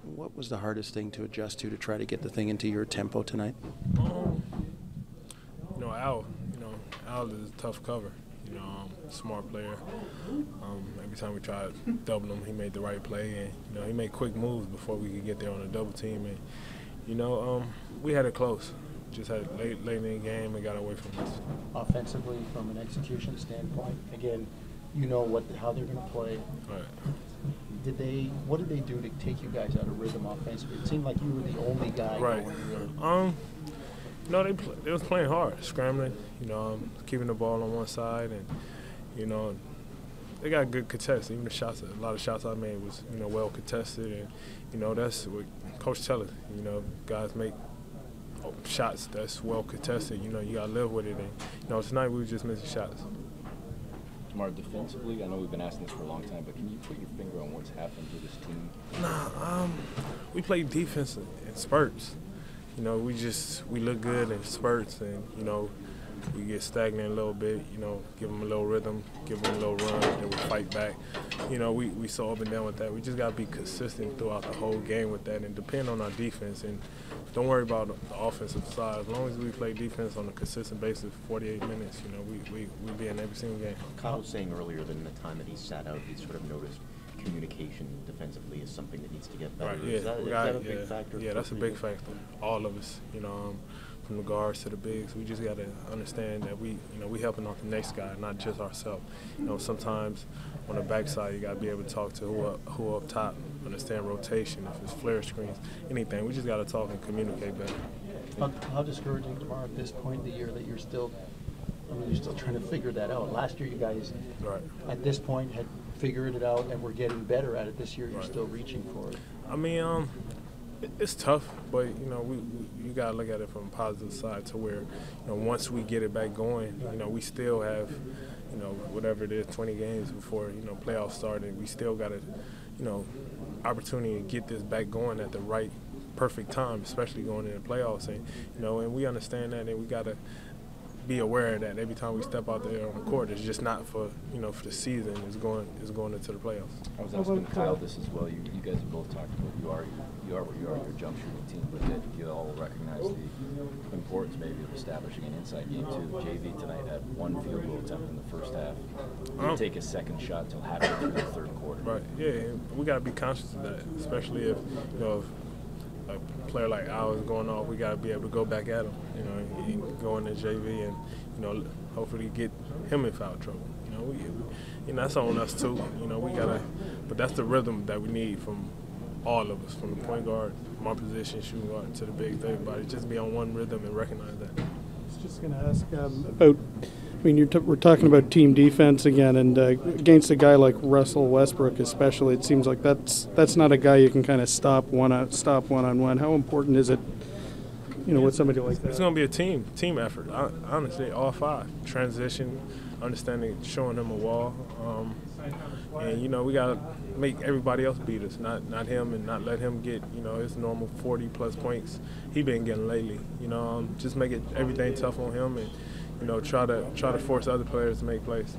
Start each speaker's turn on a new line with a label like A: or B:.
A: What was the hardest thing to adjust to try to get the thing into your tempo tonight?
B: Al is a tough cover. Smart player. Every time we tried to double him, he made the right play, and he made quick moves before we could get there on a double team. And we had it close. Just had it late in the game and got away from us.
A: Offensively, from an execution standpoint, again, how they're going to play.
B: Right.
A: What did they do to take you guys out of rhythm offensively? It seemed like you were the only guy.
B: Right. They was playing hard, scrambling. Keeping the ball on one side, and they got good contests. Even a lot of shots I made was well contested, and that's what Coach tell us. Guys make shots that's well contested. You gotta live with it. And tonight we were just missing shots.
C: DeMar, defensively, I know we've been asking this for a long time, but can you put your finger on what's happened to this team?
B: We play defense in spurts. We look good in spurts, and we get stagnant a little bit. Give them a little rhythm, give them a little run, and we fight back. We so up and down with that. We just gotta be consistent throughout the whole game with that, and depend on our defense. And don't worry about the offensive side. As long as we play defense on a consistent basis for 48 minutes, we be in every single game.
D: Kyle was saying earlier that in the time that he sat out, he sort of noticed communication defensively is something that needs to get better.
B: Right, yeah.
D: Is that a big factor?
B: Yeah, that's a big factor. All of us, from the guards to the bigs, we just got to understand that we helping out the next guy, not just ourselves. Sometimes on the backside, you got to be able to talk to who up top, understand rotation, if it's flare screens, anything. We just got to talk and communicate better.
A: How discouraging, DeMar, at this point in the year that you're still trying to figure that out? Last year, you guys, at this point, had figured it out and we're getting better at it. This year, you're still reaching for it.
B: It's tough, but you gotta look at it from a positive side to where once we get it back going, we still have whatever it is, 20 games before playoffs started. We still got a opportunity to get this back going at the right perfect time, especially going into the playoffs, and we understand that, and we gotta be aware of that every time we step out there on the court. It's just not for for the season. It's going into the playoffs.
C: I was asking Kyle this as well. You guys have both talked about you are what you are, your jump shooting team, but that you all recognize the importance maybe of establishing an inside game too. JV tonight had one field goal attempt in the first half. Didn't take a second shot until halfway through the third quarter.
B: Right. Yeah, and we got to be conscious of that, especially if if a player like Al is going off, we got to be able to go back at him, and go into JV and, hopefully get him in foul trouble. That's on us too. We got to, but that's the rhythm that we need from all of us, from the point guard, my position, shooting guard, to the bigs, everybody. Just be on one rhythm and recognize that.
E: I was just going to ask about, we're talking about team defense again, and against a guy like Russell Westbrook especially, it seems like that's not a guy you can kind of stop one-on-one. How important is it, with somebody like that?
B: It's going to be a team effort. Honestly, all five. Transition, understanding, showing him a wall. And, we got to make everybody else beat us, not him, and not let him get, his normal 40-plus points he been getting lately. Just make everything tough on him, and, try to force other players to make plays.